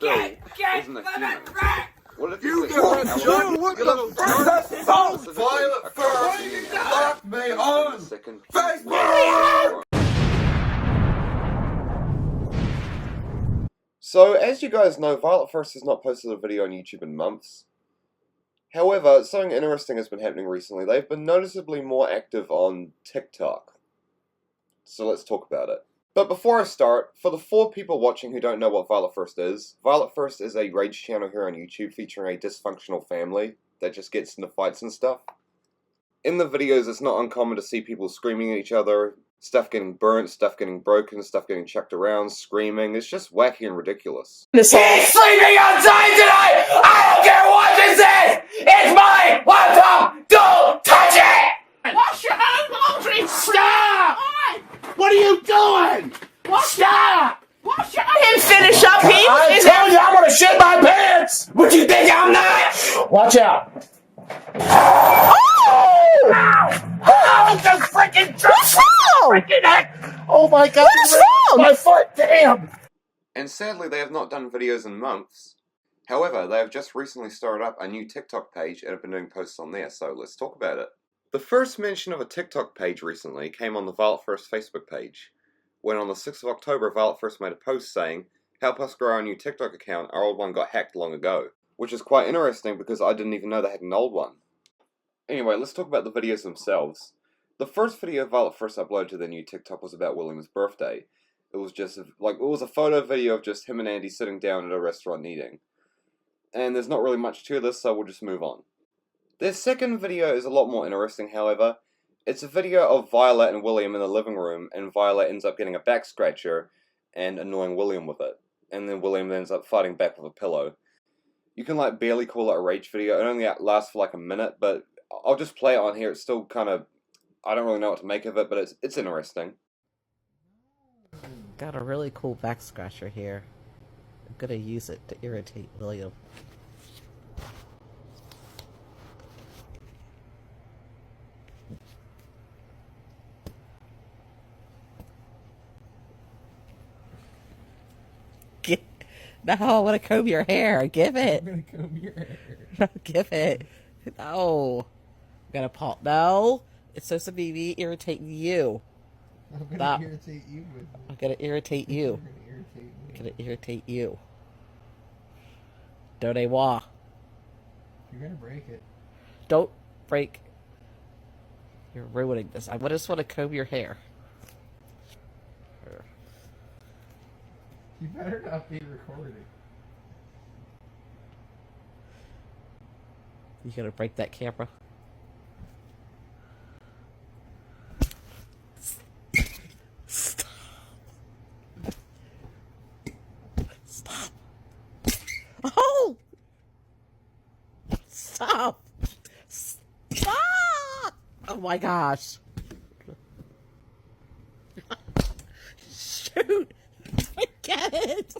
Bill isn't a human? What if You it's got a Joe, what the fuck? Don't Violette1st blocked me on Facebook! So, as you guys know, Violette1st has not posted a video on YouTube in months. However, something interesting has been happening recently. They've been noticeably more active on TikTok. So let's talk about it. But before I start, for the 4 people watching who don't know what Violette1st is a rage channel here on YouTube featuring a dysfunctional family that just gets into fights and stuff. In the videos, it's not uncommon to see people screaming at each other, stuff getting burnt, stuff getting broken, stuff getting chucked around, screaming. It's just wacky and ridiculous. He's sleeping outside tonight! I don't care what this is! It's my laptop! Don't touch it! Wash your hands, laundry! Stop! What are you doing? Stop! Wash your hands! Finish up, Pete! I told you I'm gonna shit my pants! What you think I'm not? Watch out! Oh! Oh, the freaking freaking heck! Oh my god! What's wrong? My foot! Damn! And sadly, they have not done videos in months. However, they have just recently started up a new TikTok page and have been doing posts on there, so let's talk about it. The first mention of a TikTok page recently came on the Violette1st Facebook page, when on the 6th of October, Violette1st made a post saying, "Help us grow our new TikTok account, our old one got hacked long ago." Which is quite interesting because I didn't even know they had an old one. Anyway, let's talk about the videos themselves. The first video Violette1st uploaded to their new TikTok was about William's birthday. It was just, it was a photo video of just him and Andy sitting down at a restaurant eating. And there's not really much to this, so we'll just move on. Their second video is a lot more interesting, however. It's a video of Violet and William in the living room, and Violet ends up getting a back scratcher and annoying William with it. And then William ends up fighting back with a pillow. You can barely call it a rage video. It only lasts for a minute, but I'll just play it on here. It's still kind of, I don't really know what to make of it, but it's interesting. Got a really cool back scratcher here. I'm gonna use it to irritate William. No, I want to comb your hair. Give it. I'm gonna comb your hair. No, give it. No. I'm gonna paw. No. It's supposed to be me irritating you. I'm gonna Stop. irritate you with me. I'm gonna irritate you. You're gonna irritate me. I'm gonna irritate you. Don't You're gonna break it. Don't break. You're ruining this. I just want to comb your hair. You better not be recording. You gonna break that camera? Stop. Stop. Oh! Stop! Stop! Oh my gosh. Shoot! Get it!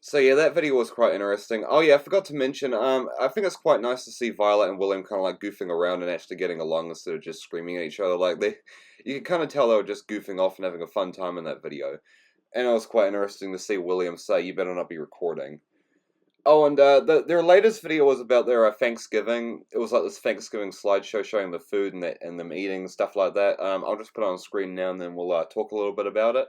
So yeah, that video was quite interesting. Oh yeah, I forgot to mention, I think it's quite nice to see Violet and William kind of goofing around and actually getting along instead of just screaming at each other. You can kind of tell they were just goofing off and having a fun time in that video. And it was quite interesting to see William say, "You better not be recording." Oh, and their latest video was about their Thanksgiving. It was this Thanksgiving slideshow showing the food and them eating and stuff like that. I'll just put it on screen now and then we'll talk a little bit about it.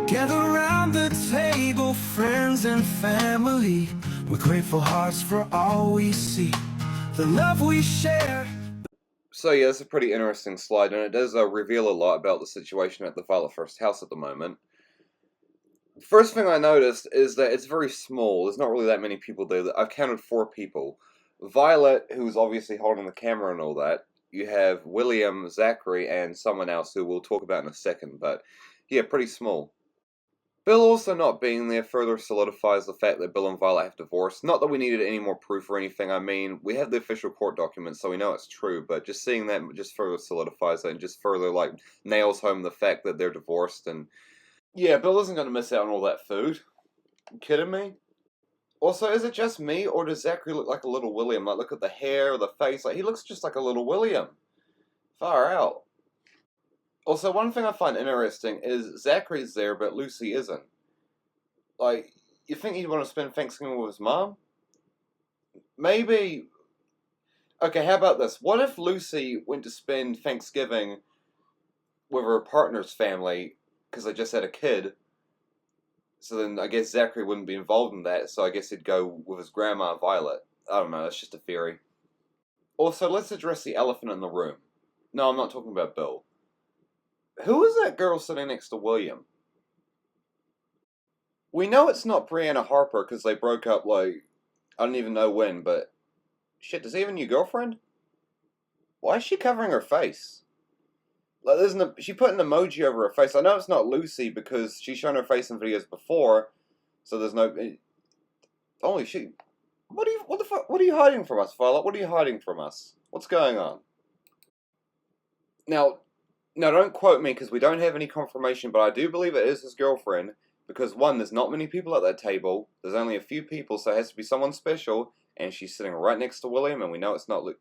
Gather around the table, friends and family, with grateful hearts for all we see, the love we share. So yeah, it's a pretty interesting slide, and it does reveal a lot about the situation at the Violette1st house at the moment. First thing I noticed is that it's very small. There's not really that many people there. I've counted 4 people. Violet, who's obviously holding the camera and all that. You have William, Zachary, and someone else who we'll talk about in a second, but yeah, pretty small. Bill also not being there further solidifies the fact that Bill and Violet have divorced. Not that we needed any more proof or anything. I mean, we have the official court documents, so we know it's true, but just seeing that just further solidifies it and just further, nails home the fact that they're divorced. And yeah, Bill isn't going to miss out on all that food. You kidding me? Also, is it just me, or does Zachary look like a little William? Look at the hair, the face. He looks just like a little William. Far out. Also, one thing I find interesting is Zachary's there, but Lucy isn't. Like, you think he'd want to spend Thanksgiving with his mom? Maybe... Okay, how about this? What if Lucy went to spend Thanksgiving with her partner's family, because they just had a kid? So then I guess Zachary wouldn't be involved in that, so I guess he'd go with his grandma, Violet. I don't know, that's just a theory. Also, let's address the elephant in the room. No, I'm not talking about Bill. Who is that girl sitting next to William? We know it's not Brianna Harper because they broke up, like, I don't even know when, but... Shit, does he have a new girlfriend? Why is she covering her face? Like, she put an emoji over her face. I know it's not Lucy because she's shown her face in videos before, so there's no... Holy shit. What the fuck? What are you hiding from us, Violet? What are you hiding from us? What's going on? Now, don't quote me because we don't have any confirmation, but I do believe it is his girlfriend. Because, one, there's not many people at that table. There's only a few people, so it has to be someone special. And she's sitting right next to William, and we know it's not Lucy.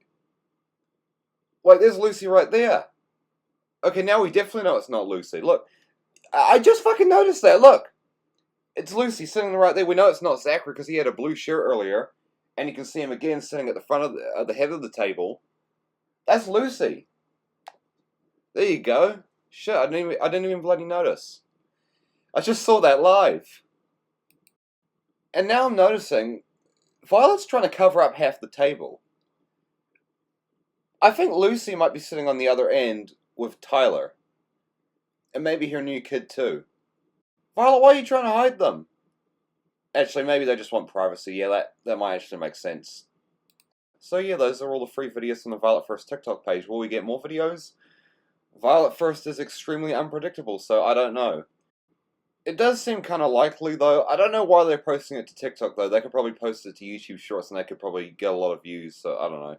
Wait, there's Lucy right there. Okay, now we definitely know it's not Lucy. Look, I just fucking noticed that. Look. It's Lucy sitting right there. We know it's not Zachary because he had a blue shirt earlier. And you can see him again sitting at the front of the head of the table. That's Lucy. There you go. Shit, I didn't even bloody notice. I just saw that live. And now I'm noticing Violet's trying to cover up half the table. I think Lucy might be sitting on the other end with Tyler. And maybe her new kid too. Violet, why are you trying to hide them? Actually, maybe they just want privacy. Yeah, that might actually make sense. So yeah, those are all the free videos from the Violette1st TikTok page. Will we get more videos? Violette1st is extremely unpredictable, so I don't know. It does seem kind of likely, though. I don't know why they're posting it to TikTok, though. They could probably post it to YouTube Shorts, and they could probably get a lot of views, so I don't know.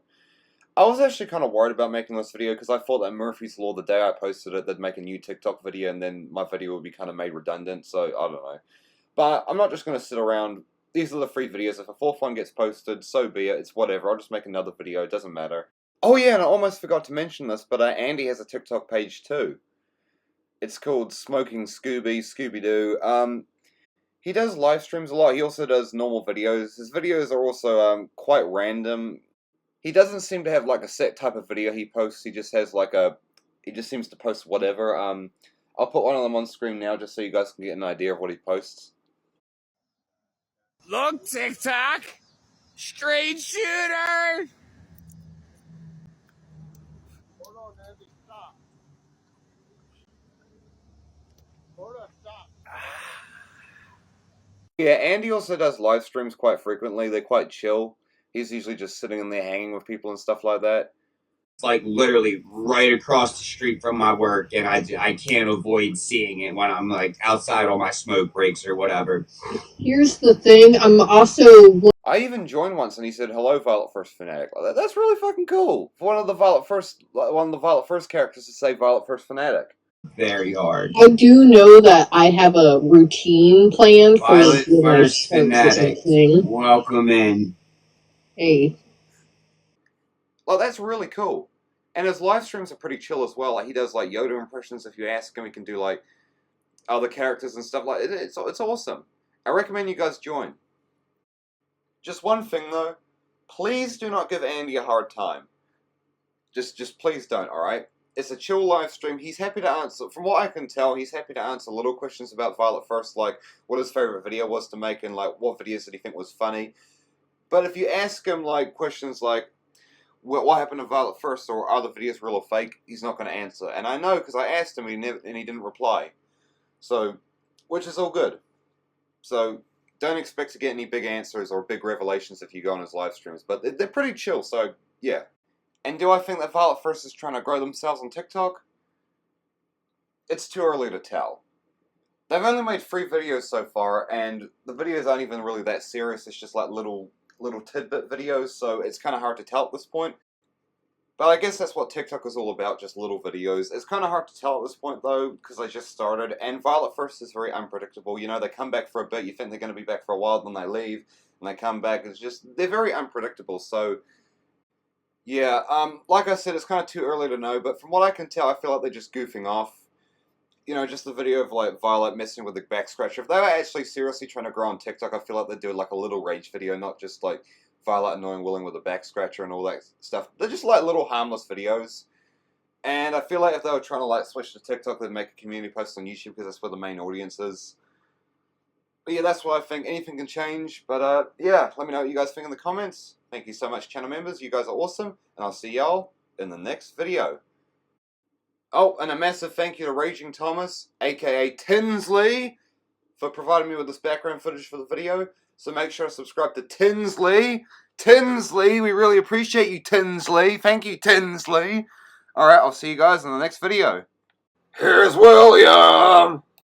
I was actually kind of worried about making this video, because I thought that Murphy's Law, the day I posted it, they'd make a new TikTok video, and then my video would be kind of made redundant, so I don't know. But I'm not just going to sit around. These are the free videos. If a fourth one gets posted, so be it. It's whatever. I'll just make another video. It doesn't matter. Oh yeah, and I almost forgot to mention this, but Andy has a TikTok page too. It's called Smoking Scooby-Doo. He does live streams a lot. He also does normal videos. His videos are also quite random. He doesn't seem to have like a set type of video he posts. He just has like he just seems to post whatever. I'll put one of them on screen now just so you guys can get an idea of what he posts. Look, TikTok! Straight shooter! Hold on, Andy, stop. Hold on, stop. Yeah, Andy also does live streams quite frequently. They're quite chill. He's usually just sitting in there hanging with people and stuff like that. It's like literally right across the street from my work, and I can't avoid seeing it when I'm like outside on my smoke breaks or whatever. Here's the thing, I'm also... I even joined once and he said, "Hello, Violette1st fanatic." That's really fucking cool. For one of the Violette1st characters to say Violette1st fanatic. Very hard. I do know that I have a routine planned for Violette1st fanatic. Welcome in. Hey. Well, that's really cool. And his live streams are pretty chill as well. Like, he does like Yoda impressions. If you ask him, he can do like other characters and stuff like it. It's awesome. I recommend you guys join. Just one thing though, please do not give Andy a hard time. Just please don't, alright? It's a chill live stream. He's happy to answer, from what I can tell, he's happy to answer little questions about Violette1st, like what his favourite video was to make and like what videos did he think was funny. But if you ask him like questions like, what happened to Violette1st or are the videos real or fake, he's not going to answer. And I know because I asked him and he didn't reply. So, which is all good. So, don't expect to get any big answers or big revelations if you go on his live streams, but they're pretty chill, so yeah. And do I think that Violette1st is trying to grow themselves on TikTok? It's too early to tell. They've only made 3 videos so far, and the videos aren't even really that serious. It's just like little tidbit videos, so it's kind of hard to tell at this point. But I guess that's what TikTok is all about, just little videos. It's kind of hard to tell at this point, though, because they just started. And Violette1st is very unpredictable. You know, they come back for a bit, you think they're going to be back for a while, then they leave, and they come back. It's just, they're very unpredictable, so... Yeah, like I said, it's kind of too early to know, but from what I can tell, I feel like they're just goofing off. you know, just the video of like Violet messing with the back scratcher. If they were actually seriously trying to grow on TikTok, I feel like they'd do like a little rage video, not just like Violet annoying Willing with a back scratcher and all that stuff. They're just like little harmless videos. And I feel like if they were trying to like switch to TikTok, they'd make a community post on YouTube because that's where the main audience is. But yeah, that's why I think anything can change. But yeah, let me know what you guys think in the comments. Thank you so much, channel members. You guys are awesome. And I'll see y'all in the next video. Oh, and a massive thank you to Raging Thomas, aka Tinsley, for providing me with this background footage for the video. So make sure to subscribe to Tinsley. Tinsley, we really appreciate you, Tinsley. Thank you, Tinsley. Alright, I'll see you guys in the next video. Here's William!